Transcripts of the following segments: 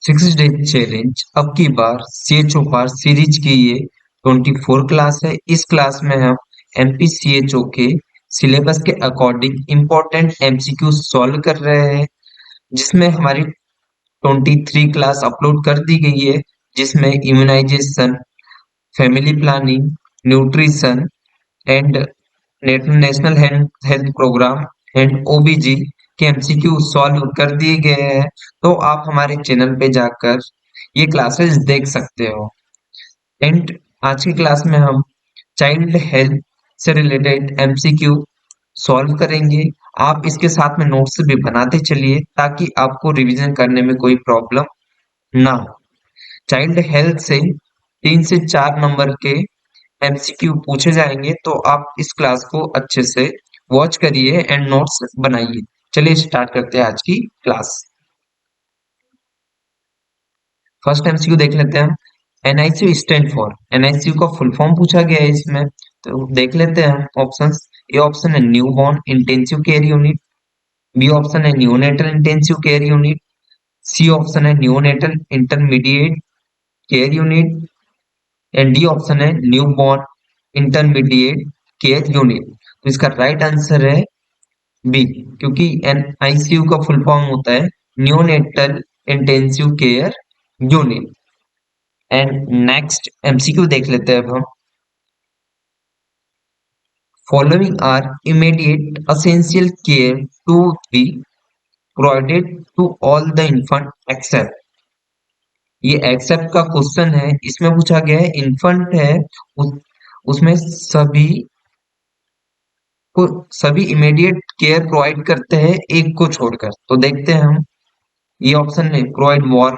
Six day challenge अब की बार CHO पार series की ये 24 क्लास है। इस क्लास में हम एमपीसीएचओ के सिलेबस के अकॉर्डिंग इम्पोर्टेंट एमसीक्यू सॉल्व कर रहे हैं, जिसमें हमारी 23 क्लास अपलोड कर दी गई है, जिसमें immunisation, family planning, nutrition and national health programme and OBG के एमसीक्यू सॉल्व कर दिए गए हैं। तो आप हमारे चैनल पे जाकर ये क्लासेस देख सकते हो। एंड आज की क्लास में हम चाइल्ड हेल्थ से रिलेटेड एमसीक्यू सॉल्व करेंगे। आप इसके साथ में नोट्स भी बनाते चलिए ताकि आपको रिवीजन करने में कोई प्रॉब्लम ना हो। चाइल्ड हेल्थ से 3 से 4 नंबर के एमसीक्यू पूछे जाएंगे, तो आप इस क्लास को अच्छे से वॉच करिए एंड नोट्स बनाइए। चलिए स्टार्ट करते हैं आज की क्लास। फर्स्ट एमसीक्यू देख लेते हैं हम। एनआईसीयू स्टैंड फॉर, एनआईसीयू का फुल फॉर्म पूछा गया है इसमें, तो देख लेते हैं हम ऑप्शंस। ए ऑप्शन है new born intensive care unit, B option है neonatal intensive care unit, C option है neonatal intermediate care unit and D option है new born intermediate care unit. तो इसका राइट आंसर है बी, क्योंकि NICU का full form होता है neonatal intensive care unit. And next MCQ देख लेते हैं अब हम। Following are immediate essential care to be provided to all the infant except. ये एक्सेप्ट का क्वेश्चन है, इसमें पूछा गया है इन्फेंट है, उस, उसमें सभी इमीडिएट केयर प्रोवाइड करते हैं एक को छोड़कर। तो देखते हैं हम। ये ऑप्शन है प्रोवाइड वार्म,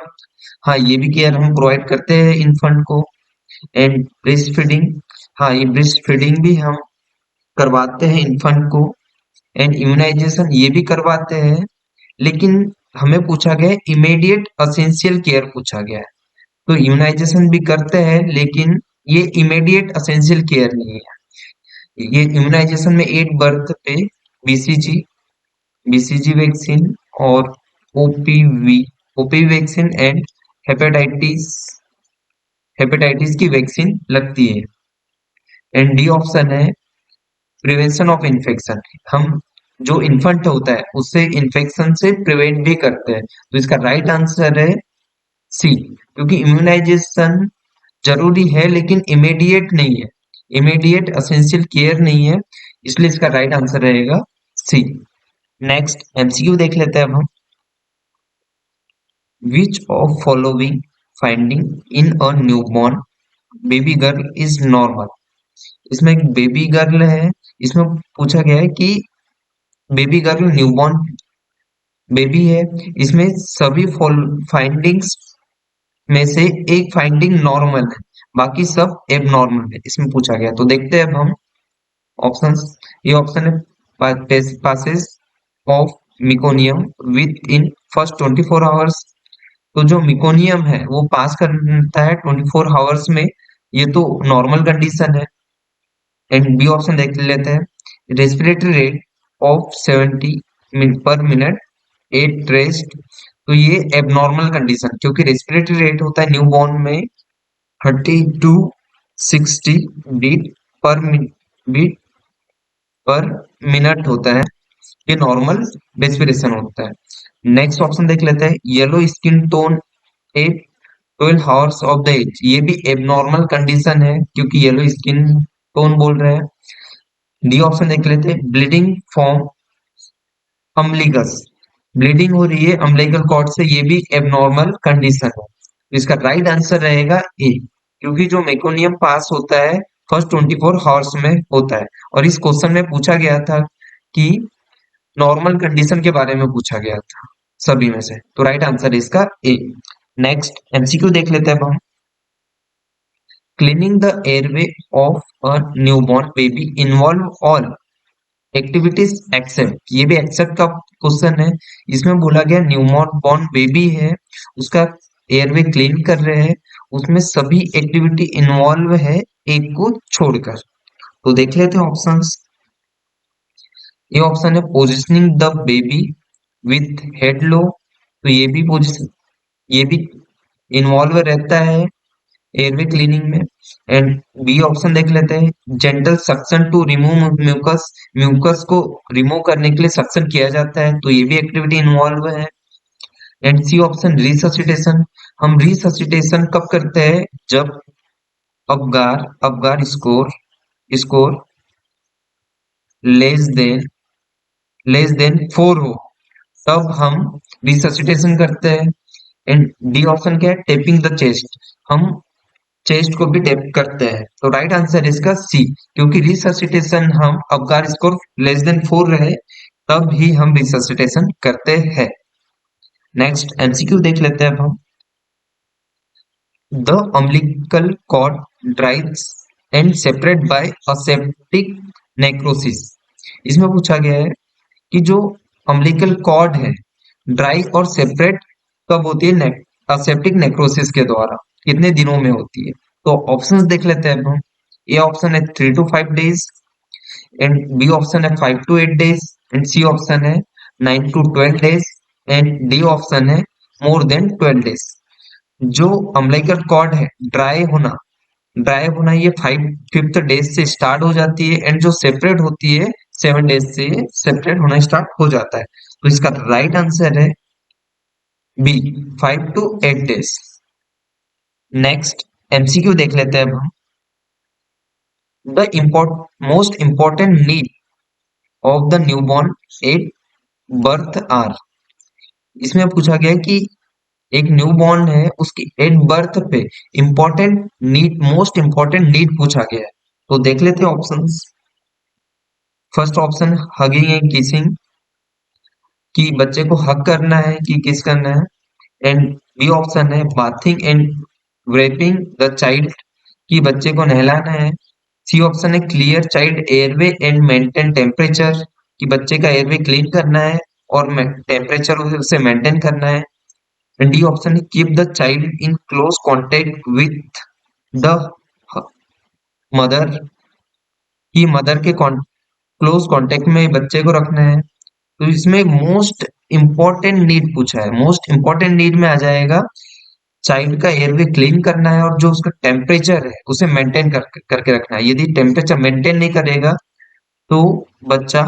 हाँ ये भी केयर हम प्रोवाइड करते हैं इन्फेंट को। एंड ब्रेस्ट फीडिंग, हाँ ये ब्रेस्ट फीडिंग भी हम करवाते हैं इन्फेंट को। एंड इम्यूनाइजेशन ये भी करवाते हैं, लेकिन हमें पूछा गया है इमीडिएट असेंशियल केयर पूछा गया है। तो इम्यूनाइजेशन भी करते हैं, लेकिन ये इमीडिएट असेंशियल केयर नहीं है। ये इम्यूनाइजेशन में 8 बर्थ पे बीसीजी बीसीजी वैक्सीन और OPV OPV vaccine and hepatitis hepatitis की वैक्सीन लगती है। एंड डी ऑप्शन है प्रिवेंशन ऑफ इन्फेक्शन, हम जो इन्फेंट होता है उससे इन्फेक्शन से प्रिवेंट भी करते हैं। तो इसका राइट आंसर है सी, क्योंकि इम्यूनाइजेशन जरूरी है लेकिन इमीडिएट नहीं है, इमीडिएट असेंशियल केयर नहीं है, इसलिए इसका राइट आंसर रहेगा सी। नेक्स्ट एमसीक्यू देख लेते हैं अब हम। Which of following finding in a newborn baby girl is normal. इसमें एक बेबी गर्ल है, इसमें पूछा गया है कि बेबी गर्ल न्यूबॉर्न बेबी है, इसमें सभी फाइंडिंग्स में से एक फाइंडिंग नॉर्मल है, बाकी सब एबनॉर्मल है, इसमें पूछा गया। तो देखते हैं अब हम ऑप्शंस। ये ऑप्शन है passes of meconium with in first 24 hours. तो जो मिकोनियम है वो पास करता है 24 आवर्स में, ये तो नॉर्मल कंडीशन है। एंड बी ऑप्शन देख लेते हैं। रेस्पिरेटरी रेट ऑफ 70 पर मिनट एट रेस्ट, तो ये एबनॉर्मल कंडीशन, क्योंकि रेस्पिरेटरी रेट होता है न्यूबॉर्न में 30 to 60 बीट पर बीट पर मिनट होता है, ये नॉर्मल रेस्पिरेशन होता है। नेक्स्ट ऑप्शन देख लेते हैं। Yellow skin tone at 12 hours of the age, ये भी एबनॉर्मल कंडीशन है, क्योंकि येलो स्किन टोन बोल रहे हैं। डी ऑप्शन देख लेते हैं। ब्लीडिंग फ्रॉम अम्बिलिकस, ब्लीडिंग हो रही है अम्बिलिकल कॉर्ड से, ये भी एबनॉर्मल कंडीशन है। तो इसका राइट आंसर रहेगा ए, क्योंकि जो मेकोनियम पास होता है फर्स्ट 24 आवर्स में होता है। और इस क्वेश्चन में पूछा गया था कि नॉर्मल कंडीशन के बारे में पूछा गया था सभी में से, तो राइट आंसर है इसका ए। नेक्स्ट एमसीक्यू देख लेते हैं अब हम। Cleaning the airway of a newborn baby involve all activities except, ये भी एक्सेप्ट का क्वेश्चन है। इसमें बोला गया न्यूबॉर्न बॉर्न बेबी है, उसका एयरवे क्लीन कर रहे हैं, उसमें सभी एक्टिविटी इन्वॉल्व है एक को छोड़कर। तो देख लेते हैं ऑप्शंस। ये ऑप्शन है positioning the baby with head low, तो ये भी पोजिशन ये भी इन्वॉल्व रहता है एयरवे क्लीनिंग में। एंड बी ऑप्शन देख लेते हैं, gentle suction to remove mucus, mucus को रिमूव करने के लिए सक्शन किया जाता है, तो ये भी एक्टिविटी इन्वॉल्व है। एंड सी ऑप्शन रिससिटेशन, हम रिससिटेशन कब करते हैं, जब Apgar Apgar score score less than four हो, तब हम रिससिटेशन करते हैं। एंड डी ऑप्शन क्या है, टेपिंग द चेस्ट, हम चेस्ट को भी टेप करते हैं, तो राइट आंसर इसका सी, क्योंकि रिससिटेशन हम Apgar score less than four रहे तब ही हम रिससिटेशन करते हैं। नेक्स्ट एमसीक्यू देख लेते हैं अब हम। The umbilical cord dries and separate by aseptic necrosis। इसमें पूछा गया है कि जो umbilical cord है ड्राई और सेपरेट कब होती है, असेप्टिक नेक्रोसिस के द्वारा कितने दिनों में होती है। तो ऑप्शंस देख लेते हैं अब हम। ए ऑप्शन है 3 to 5 days, and B option है 5 to 8 days, and C option है 9 to 12 days, and D option है मोर देन 12 days। जो अम्बिलिकल कॉर्ड है ड्राई होना ये 5th day से स्टार्ट हो जाती है, एंड जो सेपरेट होती है 7 days से सेपरेट होना स्टार्ट हो जाता है, तो इसका राइट आंसर है B, 5 to 8 days। Next MCQ देख लेते हैं अब हम। The most important need of the newborn at birth are. इसमें पूछा गया है कि एक न्यूबॉर्न है उसकी एट बर्थ पे मोस्ट इंपॉर्टेंट नीड पूछा गया है, तो देख लेते हैं options. First option hugging and kissing, कि बच्चे को हग करना है कि किस करना है। एंड बी ऑप्शन है bathing and wrapping the child, कि बच्चे को नहलाना है। सी ऑप्शन है clear child airway and maintain temperature, कि बच्चे का एयरवे क्लीन करना है और टेम्परेचर उसे मेंटेन करना है। एंड डी ऑप्शन है keep the child in close contact with the mother, की मदर के क्लोज कॉन्टेक्ट में बच्चे को रखना है। तो इसमें मोस्ट इंपॉर्टेंट नीड पूछा है, मोस्ट इंपॉर्टेंट नीड में आ जाएगा चाइल्ड का एयरवे क्लीन करना है और जो उसका टेम्परेचर है उसे मेंटेन करके रखना है। यदि टेम्परेचर मेंटेन नहीं करेगा तो बच्चा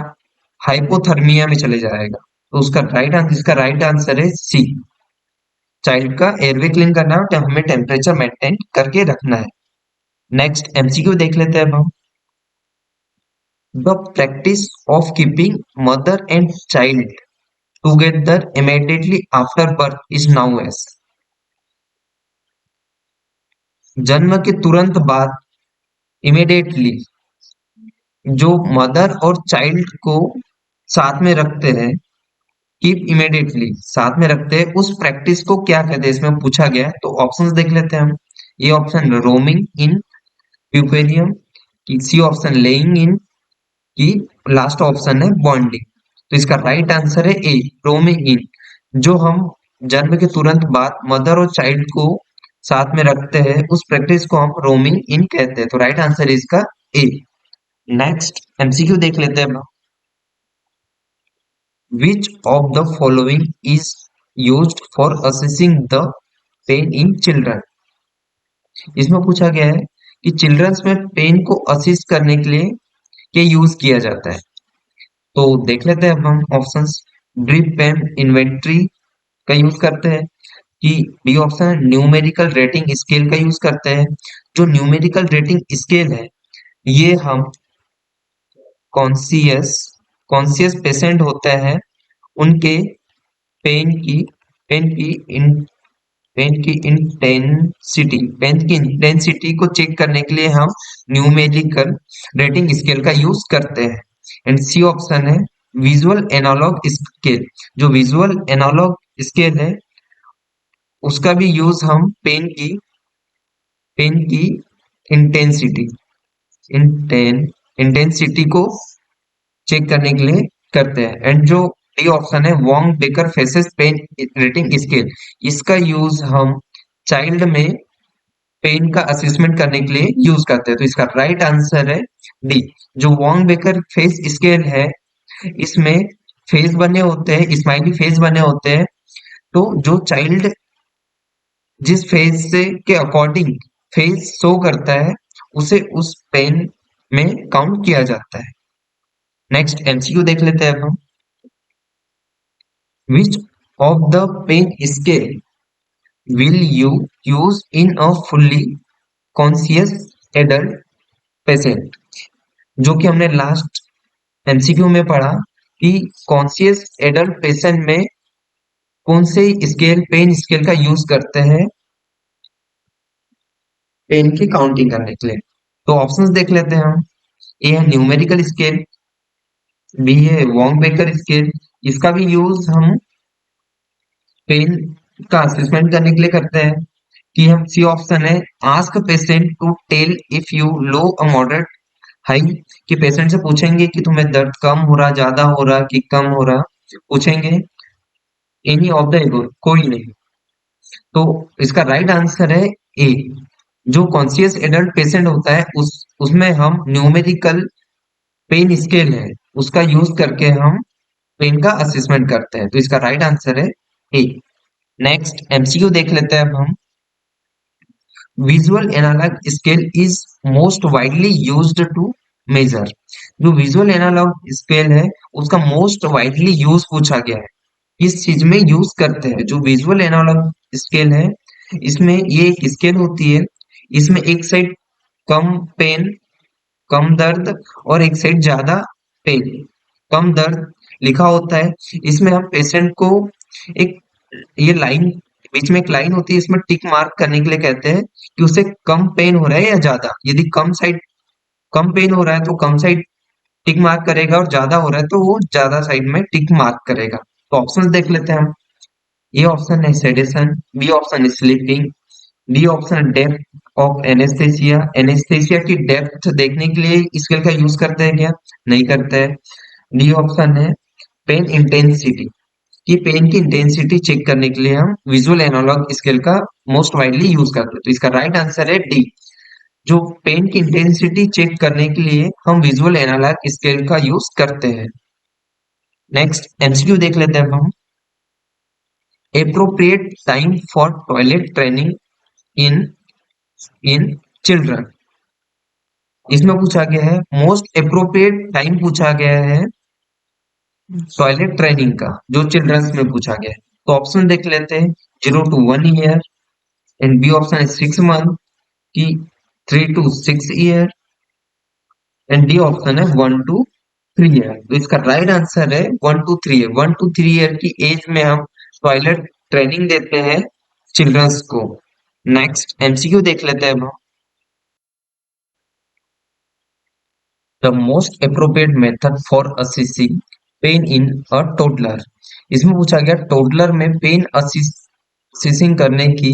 हाइपोथर्मिया में चले जाएगा, तो इसका राइट आंसर है सी, चाइल्ड का एयरवे क्लीन करना है और हमें टेम्परेचर मेंटेन करके रखना है। नेक्स्ट एमसीक्यू देख लेते हैं अब हम। The practice of keeping mother and child together immediately after birth is known as. जन्म के तुरंत बाद इमीडिएटली जो मदर और चाइल्ड को साथ में रखते हैं, कीप इमीडिएटली साथ में रखते हैं, उस प्रैक्टिस को क्या कहते हैं इसमें पूछा गया है, तो ऑप्शंस देख लेते हैं हम। ये option rooming in puerperium, C option laying in, की लास्ट ऑप्शन है बॉन्डिंग। तो इसका राइट आंसर है ए, रोमिंग इन। जो हम जन्म के तुरंत बाद मदर और चाइल्ड को साथ में रखते हैं उस प्रैक्टिस को हम रोमिंग इन कहते हैं, तो राइट आंसर है इसका ए। नेक्स्ट एमसीक्यू देख लेते हैं। विच of the following is used for assessing the pain in children. इसमें पूछा गया है कि चिल्ड्रंस में पेन को असिस्ट करने के लिए क्या यूज किया जाता है, तो देख लेते हैं अब हम ऑप्शंस। ड्रिप पेन इन्वेंट्री का यूज करते हैं, कि बी ऑप्शन है न्यूमेरिकल रेटिंग स्केल का यूज करते हैं। जो न्यूमेरिकल रेटिंग स्केल है ये हम कॉन्सियस कॉन्सियस पेशेंट होते हैं उनके पेन की पेन की इन पेन की इंटेंसिटी को चेक करने के लिए हम न्यूमेरिकल रेटिंग स्केल का यूज करते हैं। एंड सी ऑप्शन है विजुअल एनालॉग स्केल, जो विजुअल एनालॉग स्केल है उसका भी यूज हम पेन की इंटेंसिटी इंटेंसिटी को चेक करने के लिए करते हैं। एंड जो डी ऑप्शन है Wong Baker faces pain rating scale, इसका यूज हम चाइल्ड में पेन का असेसमेंट करने के लिए यूज करते हैं, तो इसका राइट आंसर है डी। जो वॉन्ग बेकर फेस स्केल है इसमें फेस बने होते हैं, स्माइली फेस बने होते हैं, तो जो चाइल्ड जिस फेज से के अकॉर्डिंग फेज शो करता है उसे उस पेन में काउंट किया जाता है। नेक्स्ट एमसीक्यू देख लेते हैं अब हम। Which of the pain scale will you use in a fully conscious adult patient? जो कि हमने लास्ट एमसीक्यू में पढ़ा कि कॉन्शियस एडल्ट पेशेंट में कौन से स्केल पेन स्केल का यूज करते हैं पेन की काउंटिंग करने के लिए। तो ऑप्शंस देख लेते हैं हम। ए है न्यूमेरिकल स्केल, बी है वॉन्ग बेकर स्केल। इसका भी यूज हम पेन का असेसमेंट करने के लिए करते हैं। कि हम सी ऑप्शन है ask patient to tell if you low a moderate high, कि पेशेंट से पूछेंगे कि तुम्हें दर्द कम हो रहा, ज्यादा हो रहा कि कम हो रहा, पूछेंगे। एनी ऑफ द एबो, कोई नहीं। तो इसका राइट आंसर है ए। जो कॉन्शियस एडल्ट पेशेंट होता है उसमें हम न्यूमेरिकल पेन स्केल है उसका यूज करके हम पेन का असेसमेंट करते हैं। तो इसका राइट आंसर है ए। नेक्स्ट एमसीक्यू देख लेते हैं अब हम। Visual analog scale is most widely used to measure. जो विजुअल एनालॉग स्केल है उसका मोस्ट वाइडली यूज पूछा गया है, किस चीज में यूज करते हैं। जो विजुअल एनालॉग स्केल है इसमें ये एक स्केल होती है, इसमें एक साइड कम पेन कम दर्द और एक साइड ज्यादा पेन कम दर्द लिखा होता है। इसमें हम पेशेंट को एक ये लाइन बीच में एक लाइन होती है, इसमें टिक मार्क करने के लिए कहते हैं कि उसे कम पेन हो रहा है या ज्यादा। यदि कम साइड कम पेन हो रहा है तो कम साइड टिक मार्क करेगा और ज्यादा हो रहा है तो वो ज्यादा साइड में टिक मार्क करेगा। तो ऑप्शंस देख लेते हैं हम। ए ऑप्शन है सेडेशन, बी ऑप्शन है sleeping, D option depth of anaesthesia. Anaesthesia की डेप्थ देखने के लिए स्केल का यूज करते हैं क्या? नहीं करते हैं। डी ऑप्शन है पेन इंटेंसिटी, कि पेन की इंटेंसिटी चेक करने के लिए हम विजुअल एनालॉग स्केल का मोस्ट वाइडली यूज करते हैं। तो इसका राइट आंसर है डी। जो पेन की इंटेंसिटी चेक करने के लिए हम विजुअल एनालॉग स्केल का यूज करते हैं। नेक्स्ट एमसीक्यू देख लेते हैं अब हम। Appropriate time for toilet training in in children. इसमें पूछा गया है मोस्ट अप्रोप्रिएट टाइम पूछा गया है टॉयलेट ट्रेनिंग का, जो चिल्ड्रंस में पूछा गया है। तो ऑप्शन देख लेते हैं। 0 to 1 year, and B option है 6 month, की 3 to 6 year, and D option है 1 to 3 year। तो इसका राइट आंसर है 1 to 3 year। 1 to 3 year की एज में हम टॉयलेट ट्रेनिंग देते हैं चिल्ड्रंस को। नेक्स्ट एमसीक्यू देख लेते हैं अब हम। The most appropriate method for assessing pain in a toddler. इसमें पूछा गया टोडलर में असेसिंग करने की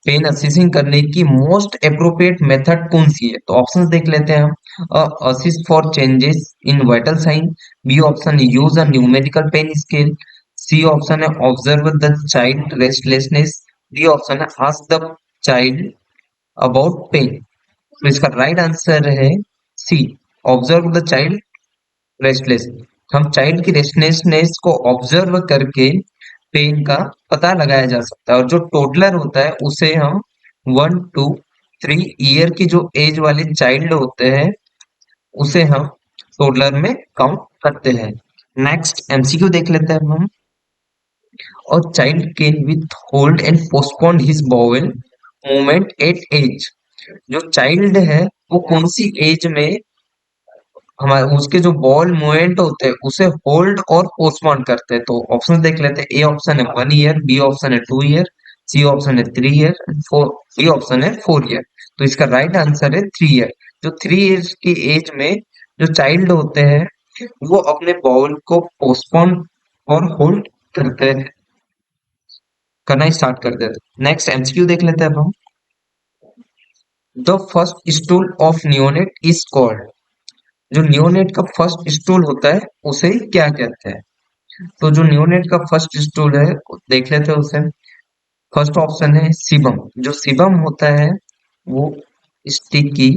पेन असेसिंग करने की मोस्ट अप्रोप्रिएट मेथड कौन सी है। तो ऑप्शंस देख लेते हैं हम। Assist for changes in vital sign, B option use a numerical pain scale, C option है observe the child restlessness, D option है ask the child about pain. तो इसका राइट आंसर है C, observe the child restless. हम child की restlessness को observe करके pain का पता लगाया जा सकता है। और जो टोटलर होता है उसे हम 1 to 3 year की जो एज वाले चाइल्ड होते हैं उसे हम टोटलर में काउंट करते हैं। नेक्स्ट एमसीक्यू देख लेते हैं हम। और child can withhold and postpone his bowel movement at age. जो चाइल्ड है वो कौन सी एज में हमारे उसके जो बॉल मूवमेंट होते हैं उसे होल्ड और पोस्टपोन करते हैं। तो ऑप्शन देख लेते हैं। ए ऑप्शन है 1 year, बी ऑप्शन है 2 year, सी ऑप्शन है 3 year, फोर डी ऑप्शन है 4 year। तो इसका राइट आंसर है 3 year। जो 3 years की एज में जो चाइल्ड होते हैं वो अपने बॉल को पोस्टपोन और होल्ड करते हैं, करना स्टार्ट कर देते हैं। नेक्स्ट एमसीक्यू देख लेते हैं अब हम। The first stool of neonate is called. जो नियोनेट का फर्स्ट स्टूल होता है उसे क्या कहते हैं? तो जो नियोनेट का फर्स्ट स्टूल है देख लेते हैं उसे। फर्स्ट ऑप्शन है सीबम। जो सीबम होता है वो sticky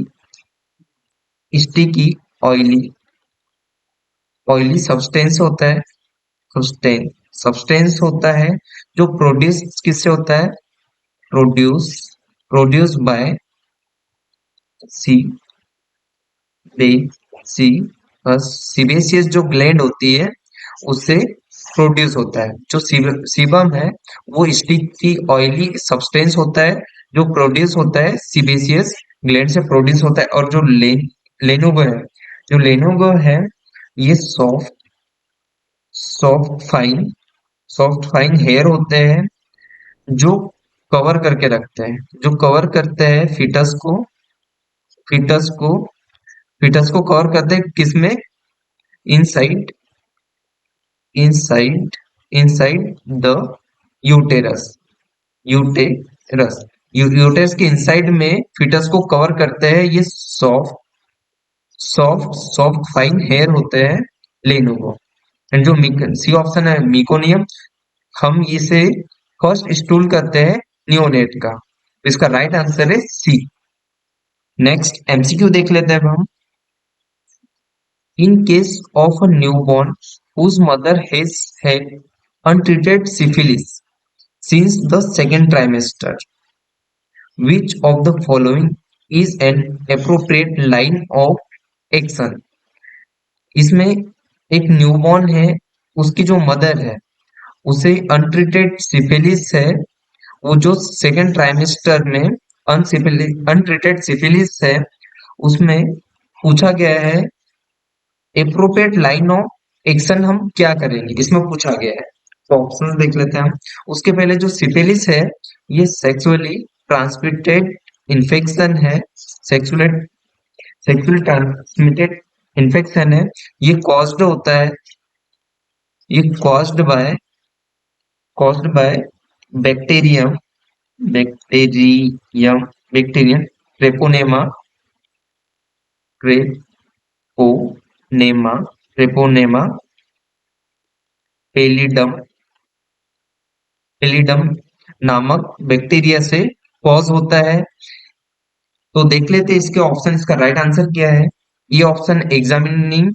sticky oily oily substance होता है। सब्सटेंस सब्सटेंस होता है जो प्रोड्यूस किससे होता है? Produce produce by C they C sebaceous जो ग्लैंड होती है उससे प्रोड्यूस होता है। जो सीबम है वो स्टिकी ऑयली सब्सटेंस होता है जो प्रोड्यूस होता है सीबेसियस ग्लैंड से प्रोड्यूस होता है। और जो लेनुगो है, जो लेनुगो है ये soft fine soft fine hair होते हैं जो कवर करके रखते हैं, जो कवर करते हैं फिटस को फिटस को कवर करते हैं किसमें? Inside inside inside the uterus uterus uterus के इनसाइड में फिटस को कवर करते हैं ये सॉफ्ट फाइन हेयर होते हैं लेनुगो। एंड जो सी ऑप्शन है मिकोनियम, हम इसे फर्स्ट स्टूल करते हैं नियोनेट का, तो इसका राइट आंसर है सी। नेक्स्ट एमसीक्यू देख लेते हैं अब हम। In case of a newborn whose mother has had untreated syphilis since the second trimester, which of the following is an appropriate line of action? इसमें एक न्यूबॉर्न है, उसकी जो मदर है उसे अनट्रीटेड सिफिलिस है, वो जो सेकेंड ट्राइमेस्टर में अनट्रीटेड सिफिलिस है उसमें पूछा गया है एप्रोप्रिएट लाइन ऑफ एक्शन हम क्या करेंगे, इसमें पूछा गया है। तो ऑप्शन देख लेते हैं हम। उसके पहले जो सिफिलिस है ये सेक्सुअली ट्रांसमिटेड इन्फेक्शन है, सेक्सुअली ट्रांसमिटेड इन्फेक्शन है। ये कॉज्ड होता है, ये caused by bacterium bacterium bacterium Treponema Treponema Treponema pallidum pallidum नामक बैक्टीरिया से कॉज होता है। तो देख लेते हैं इसके ऑप्शन, इसका राइट आंसर क्या है। ये option examining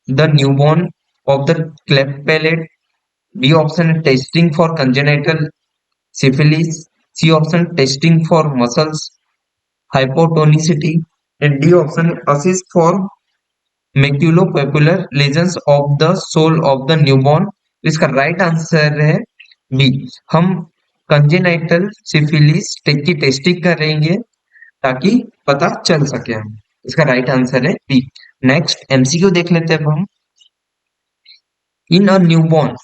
the newborn of the cleft palate, B option है testing for congenital syphilis, C option testing for muscles hypotonicity and D option assist for maculopapular lesions of the sole of the newborn. इसका right answer है B, हम congenital syphilis की testing करेंगे ताकि पता चल सके हम। इसका राइट आंसर है बी। नेक्स्ट एमसीक्यू देख लेते हैं अब हम। In a newborn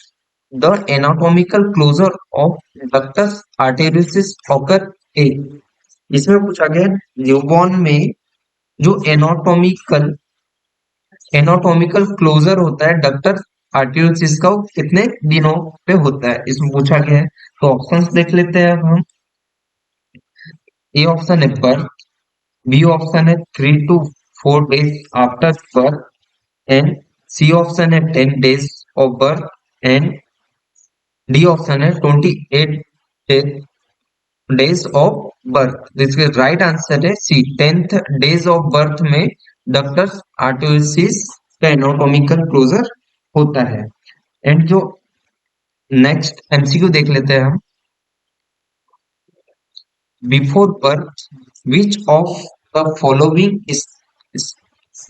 the anatomical closure of ductus arteriosus occur A, इसमें पूछा गया न्यूबॉर्न में जो एनाटॉमिकल क्लोजर होता है डक्टस आर्टेरियोसिस का, वो कितने दिनों पे होता है, इसमें पूछा गया है। तो ऑप्शंस देख लेते हैं अब हम। ए ऑप्शन है बर्थ, बी ऑप्शन है 3 to 4 days after birth and C option है 10 days of birth and D option है 28 days ऑफ बर्थ। इसके राइट आंसर है C, 10th days of birth में डक्टस आर्टेरियोसिस का एनाटॉमिकल क्लोजर होता है। एंड जो नेक्स्ट एमसीक्यू देख लेते हैं हम। Before birth which of the following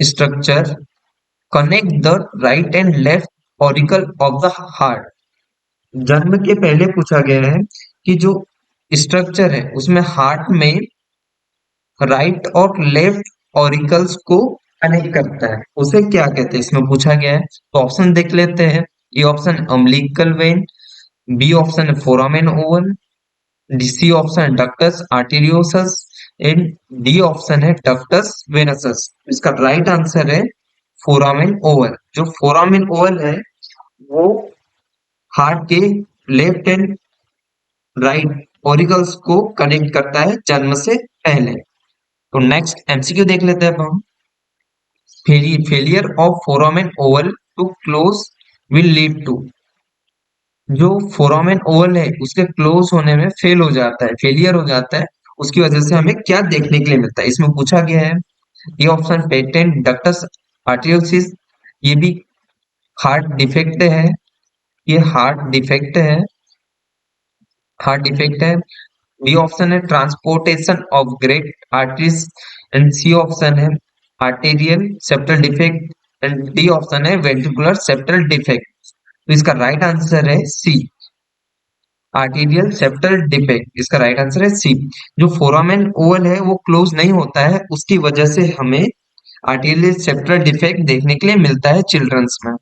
structure connect the right and left auricle of the heart. जन्म के पहले पूछा गया है कि जो स्ट्रक्चर है उसमें हार्ट में राइट और लेफ्ट ऑरिकल्स को कनेक्ट करता है, उसे क्या कहते हैं, इसमें पूछा गया है। तो ऑप्शन देख लेते हैं। A option umbilical vein, B option है फोरामेन ओवल, सी ऑप्शन है ductus arteriosus and D option है डक्टस वेनसस। इसका राइट आंसर है फोरामेन ओवल। जो फोरामेन ओवल है वो हार्ट के लेफ्ट एंड राइट ऑरिकल्स को कनेक्ट करता है जन्म से पहले। तो नेक्स्ट एमसीक्यू देख लेते हैं अब हम। Failure of foramen oval to close will lead to, जो फोरामेन ओवल है उसके क्लोज होने में फेल हो जाता है, फेलियर हो जाता है, उसकी वजह से हमें क्या देखने के लिए मिलता है, इसमें पूछा गया है। ये ऑप्शन पेटेंट डक्टस आर्टेरियोसिस, ये भी हार्ट डिफेक्ट है, ये हार्ट डिफेक्ट है, बी ऑप्शन है transportation of great arteries and C option है arterial septal defect and D option है वेंट्रिकुलर सेप्टल डिफेक्ट। तो इसका राइट आंसर है सी, आर्टेरियल सेप्टल डिफेक्ट। इसका राइट आंसर है सी। जो फोरामेन ओवल है वो क्लोज नहीं होता है, उसकी वजह से हमें आर्टेरियल सेप्टल डिफेक्ट देखने के लिए मिलता है चिल्ड्रंस में।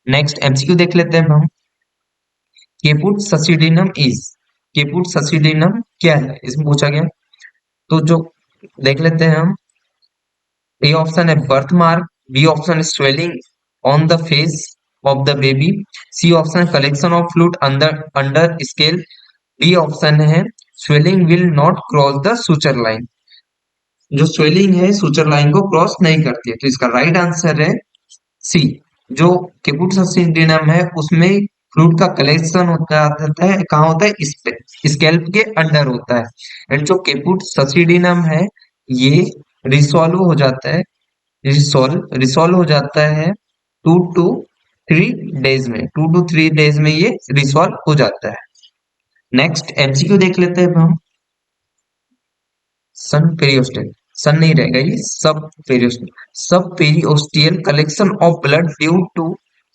नेक्स्ट एमसीक्यू देख लेते हैं हम। केपुट ससिडिनम इज, केपुट ससिडिनम क्या है इसमें पूछा गया। तो जो देख लेते हैं हम, ए ऑप्शन है birth mark, B option swelling on the face of the baby, C option collection of fluid under under scale, D option है swelling will not cross the suture line. जो स्वेलिंग है suture line को cross नहीं करती है, तो इसका right answer है सी। जो केपुट ससिडिनम है उसमें फ्लूइड का कलेक्शन होता है, कहाँ होता है, स्कैल्प के अंडर होता है। एंड जो केपुट ससिडिनम है ये रिसॉल्व हो जाता है, रिसॉल्व हो जाता है 2 to 3 डेज में, 2 to 3 डेज में ये रिसॉल्व हो जाता है। नेक्स्ट एमसीक्यू देख लेते हैं अब हम। सन पेरियोस्टल, सन नहीं रहेगा ये, subperiosteal, subperiosteal collection of blood due to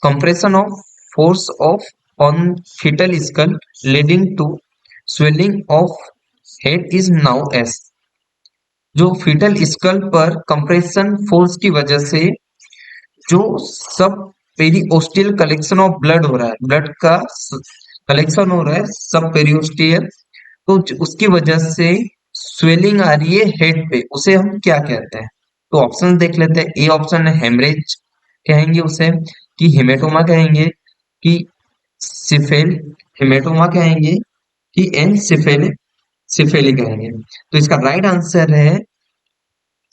compression of force of on fetal skull leading to swelling of head is known as. जो फीटल स्कल पर कंप्रेशन फोर्स की वजह से जो सब पेरियोस्टियल कलेक्शन ऑफ ब्लड हो रहा है, ब्लड का कलेक्शन हो रहा है सब पेरियोस्टियल, तो उसकी वजह से स्वेलिंग आ रही है हेड पे, उसे हम क्या कहते हैं। तो ऑप्शन देख लेते हैं। ए ऑप्शन है हेमरेज कहेंगे उसे, कि हेमेटोमा कहेंगे, कि सिफेल हेमेटोमा कहेंगे, कि एन सिफेल सिफेली कहेंगे। तो इसका राइट आंसर है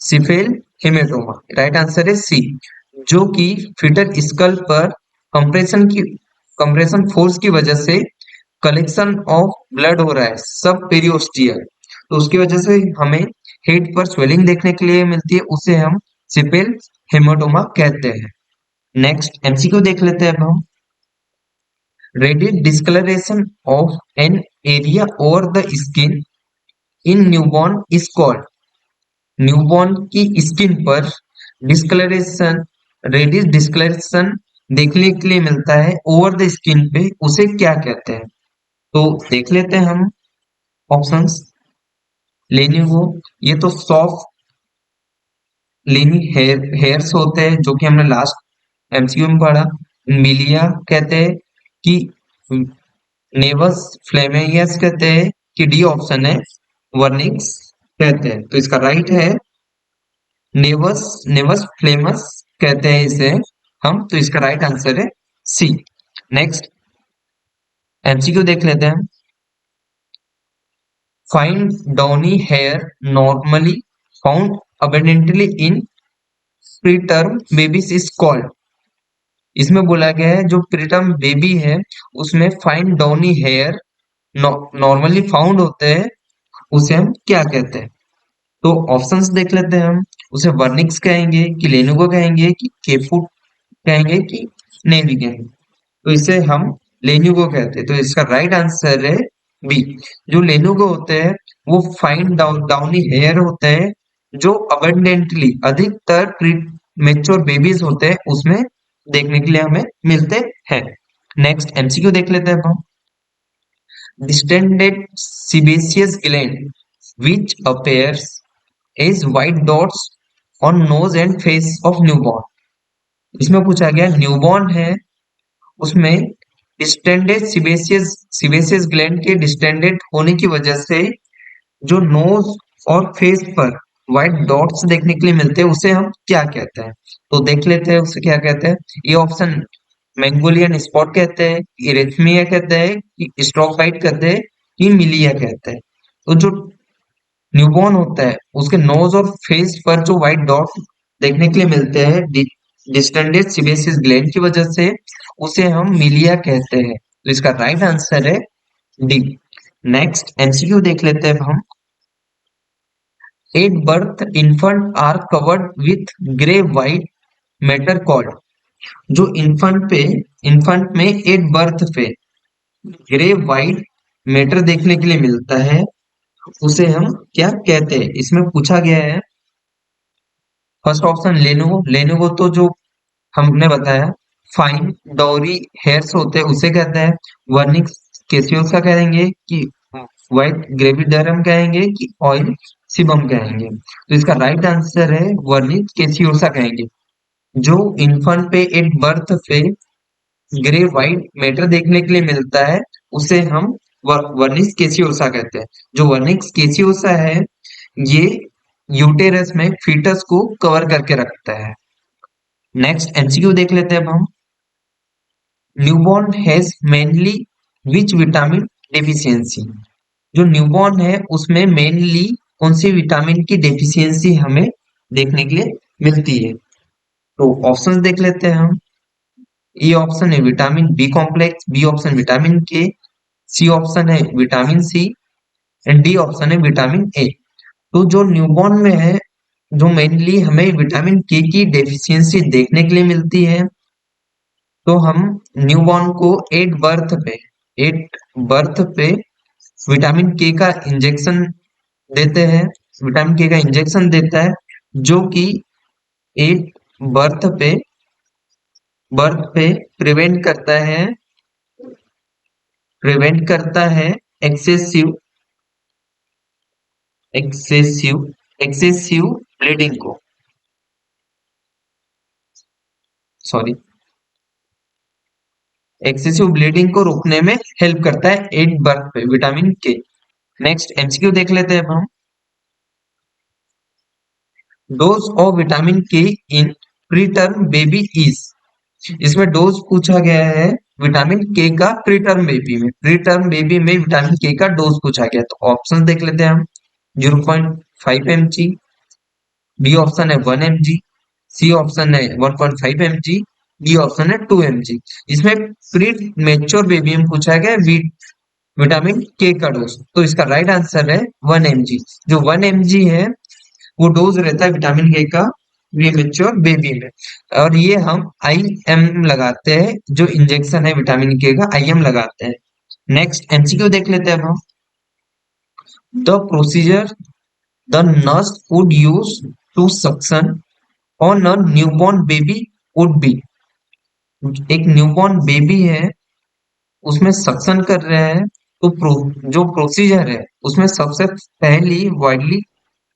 सिफेल हेमेटोमा, राइट आंसर है सी। जो कि फीटल स्कल पर कंप्रेशन फोर्स की वजह से कलेक्शन ऑफ ब्लड हो रहा है सब पेरियोस्टियल, तो उसकी वजह से हमें हेड पर स्वेलिंग देखने के लिए मिलती है, उसे हम सिपेल हेमाटोमा कहते हैं। नेक्स्ट एमसीक्यू देख लेते हैं अब हम। Radial discoloration of an area over the skin in newborn is called. Newborn की स्किन पर डिस्कलरेशन, रेडियल डिस्कलरेशन देखने के लिए मिलता है ओवर द स्किन पे, उसे क्या कहते हैं। तो देख लेते हैं हम ऑप्शंस। लेनिवो, ये तो सॉफ्ट लेनी हेयर्स होते हैं जो कि हमने लास्ट एमसीक्यू में पढ़ा। मिलिया कहते हैं, कि नेवस फ्लेमेरियस कहते हैं, कि डी ऑप्शन है वर्निक्स कहते हैं। तो इसका राइट है नेवस, नेवस फ्लेमस कहते हैं इसे हम, तो इसका राइट आंसर है सी। नेक्स्ट एमसीक्यू देख लेते हैं। Fine downy hair normally found abundantly in preterm babies is called. इसमें बोला गया है जो प्रीटर्म बेबी है उसमें fine downy hair normally found होते हैं, उसे हम क्या कहते हैं। तो ऑप्शंस देख लेते हैं हम। उसे वर्निक्स कहेंगे, कि लेनुगो कहेंगे, कि केफूट कहेंगे, कि नेवी कहेंगे। तो इसे हम लेनुगो कहते हैं, तो इसका राइट आंसर है बी। जो लेनुगो होते हैं वो फाइन डाउनी हेयर होते हैं, जो अबंडेंटली अधिकतर मेच्योर बेबीज होते हैं उसमें देखने के लिए हमें मिलते हैं। नेक्स्ट एमसीक्यू देख लेते हैं अब हम। Distended sebaceous gland which appears as white dots on nose and face of newborn। इसमें पूछा गया न्यूबॉर्न है उसमें डिस्टेंडेड सीबेसियस ग्लैंड के डिस्टेंडेड होने की वजह से जो नोज और फेस पर व्हाइट डॉट्स देखने के लिए मिलते हैं उसे हम क्या कहते हैं। तो देख लेते हैं उसे क्या कहते हैं। ये ऑप्शन मैंगोलियन स्पॉट कहते हैं, इरेथमिया कहते हैं, कि स्ट्रोक बाइट कहते हैं, कि मिलिया कहते हैं। तो जो न्यूबॉर्न होता है उसके नोज और फेस पर जो व्हाइट डॉट देखने के लिए मिलते हैं डिस्टेंडेड सीबेसियस ग्लैंड की वजह से, उसे हम मिलिया कहते हैं। तो इसका राइट आंसर है डी। नेक्स्ट एमसीक्यू देख लेते हैं अब हम। At birth infant are covered with grey white matter called. जो इन्फेंट में एट बर्थ पे ग्रे व्हाइट मैटर देखने के लिए मिलता है, उसे हम क्या कहते हैं, इसमें पूछा गया है। First option Lenovo. लेनोवो तो जो हमने बताया फाइन डोरी हेयर्स होते हैं उसे कहते हैं। वर्निक्स केसियोसा कहेंगे कि व्हाइट ग्रेविडरम कहेंगे कि ऑयल सिबम कहेंगे। तो इसका राइट आंसर है वर्निक्स केसियोसा कहेंगे। जो इन्फेंट पे एट बर्थ पे ग्रे व्हाइट मैटर देखने के लिए मिलता है उसे हम वर्निक्स केसियोसा कहते हैं। जो वर्निक्स केसियोसा है ये यूटेरस में फीटस को कवर करके रखता है। नेक्स्ट एमसीक्यू देख लेते हैं अब हम। Newborn has mainly which vitamin deficiency. जो न्यूबॉर्न है उसमें मेनली कौन सी विटामिन की डेफिशिएंसी हमें देखने के लिए मिलती है। तो ऑप्शंस देख लेते हैं हम। ए ऑप्शन है vitamin B complex, B option vitamin K, C option है vitamin C and D option है विटामिन ए। तो जो न्यूबॉर्न में है, जो मेनली हमें विटामिन के की डेफिशिएंसी देखने के लिए मिलती है, तो हम न्यूबॉर्न को एट बर्थ पे विटामिन के का इंजेक्शन देते हैं। विटामिन के का इंजेक्शन देता है जो कि एट बर्थ पे बर्थ पे प्रिवेंट करता है एक्सेसिव एक्सेसिव एक्सेसिव ब्लीडिंग को। सॉरी, एक्सेसिव ब्लीडिंग को रोकने में हेल्प करता है एट बर्थ पे विटामिन के। नेक्स्ट एमसीक्यू देख लेते हैं अब हम। डोज ऑफ विटामिन के इन प्री टर्म बेबी इज। इसमें डोज पूछा गया है विटामिन के का प्री टर्म बेबी में। प्री टर्म बेबी में विटामिन के का डोज पूछा गया, तो ऑप्शन देख लेते हैं हम। 0.5 mg, बी ऑप्शन है 1 mg, सी ऑप्शन है 1.5 mg, डी ऑप्शन है 2 mg। इसमें प्री मेच्योर बेबी में पूछा गया विटामिन के का डोज, तो इसका राइट आंसर है 1 mg। जो 1 mg है वो डोज रहता है विटामिन के का प्रीमेच्योर बेबी में। और ये हम आई एम लगाते हैं, जो इंजेक्शन है विटामिन के का आई एम लगाते हैं। नेक्स्ट एमसीक्यू देख लेते हैं अब हम। The procedure the nurse would use to suction on a newborn baby would be. एक न्यूबॉर्न बेबी है उसमें सक्शन कर रहे हैं, तो जो प्रोसीजर है उसमें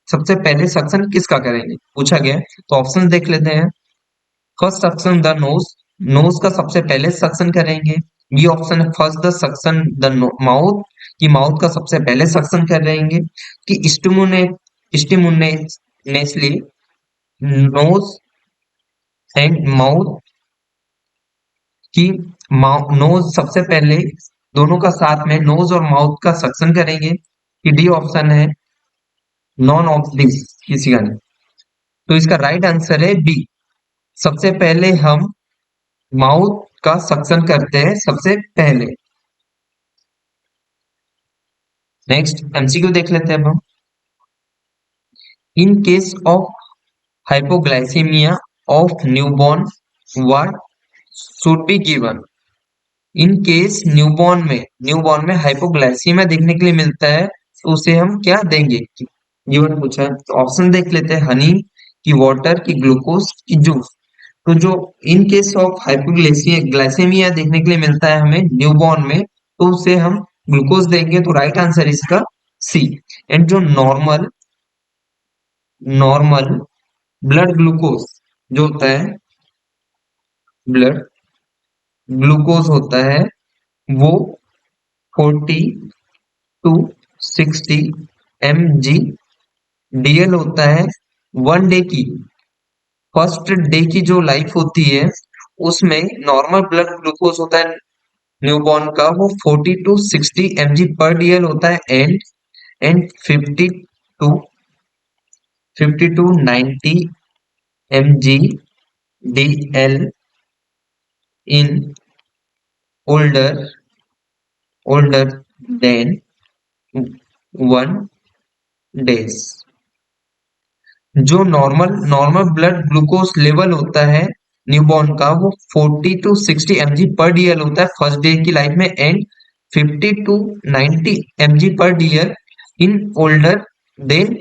सबसे पहले सक्शन किसका करेंगे पूछा गया है। तो ऑप्शन देख लेते हैं। First suction the nose, nose का सबसे पहले सक्शन करेंगे। बी ऑप्शन है first the suction the mouth, कि माउथ का सबसे पहले सक्शन करेंगे। कि स्टिमुनेसली नोज एंड माउथ, कि नोज सबसे पहले दोनों का साथ में नोज और माउथ का सक्शन करेंगे। कि डी ऑप्शन है नॉन ऑफ दिस, किसी का नहीं। तो इसका राइट आंसर है बी। सबसे पहले हम माउथ का सक्शन करते हैं सबसे पहले। नेक्स्ट एमसीक्यू देख लेते हैं अब हम। In case of hypoglycaemia of newborn what should be given. In case newborn में हाइपोग्लाइसीमिया देखने के लिए मिलता है, तो उसे हम क्या देंगे गिवन पूछा है। तो ऑप्शन देख लेते हैं। हनी, की वाटर, की ग्लूकोज, की जूस। तो जो इन केस ऑफ हाइपोग्लाइसेमिया देखने के लिए मिलता है हमें न्यूबॉर्न में, तो उसे हम ग्लूकोज देंगे, तो राइट आंसर इसका सी। एंड जो नॉर्मल ब्लड ग्लूकोज जो होता है, ब्लड ग्लूकोज होता है वो 40 to 60 mg डीएल होता है। वन डे की फर्स्ट डे की जो लाइफ होती है उसमें नॉर्मल ब्लड ग्लूकोज होता है न्यूबॉर्न का, वो 40 to 60 mg पर डीएल होता है। And 50 to 90 mg DL in older older than 1 days। जो नॉर्मल ब्लड ग्लूकोज लेवल होता है न्यूबॉर्न का वो 40 to 60 mg पर डीएल होता है फर्स्ट डे की लाइफ में। And 50 to 90 mg per dL in older than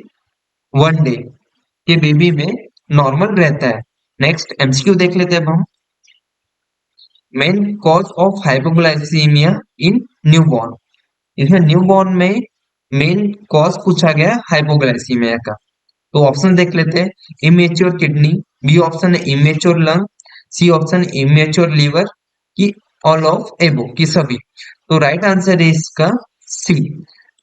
1 day के बेबी में नॉर्मल रहता है। नेक्स्ट एमसीक्यू देख लेते हैं अब हम। Main cause of hypoglycaemia in newborn. इसमें न्यूबॉर्न में मेन कॉज पूछा गया हाइपोग्लाइसीमिया का। तो ऑप्शन देख लेते हैं। इमेच्योर किडनी, बी ऑप्शन है immature lung, C option immature liver, की ऑल ऑफ एबो की सभी। तो राइट आंसर है इसका सी,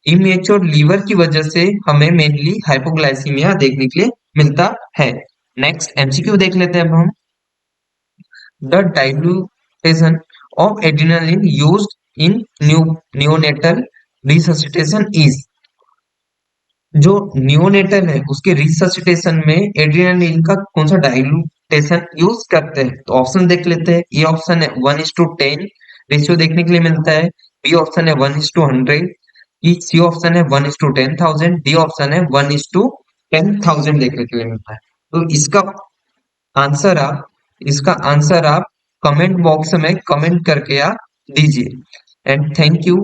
इमेच्योर लीवर की वजह से हमें मेनली हाइपोग्लाइसीमिया देखने के लिए मिलता है। नेक्स्ट एमसीक्यू देख लेते हैं अब हम। The dilution of adrenaline used in neonatal resuscitation is. जो नियोनेटल है उसके रिससिटेशन में एड्रेनालिन का कौन सा डाइल्यूटेशन यूज करते हैं। तो ऑप्शन देख लेते हैं। ए ऑप्शन है 1:10 रेशियो देखने के लिए मिलता है, बी ऑप्शन है 1:100, सी ऑप्शन है 1:10,000, डी ऑप्शन है 1:10,000 देखने के लिए मिलता है। तो इसका आंसर आप कमेंट बॉक्स में कमेंट करके आप दीजिए। And thank you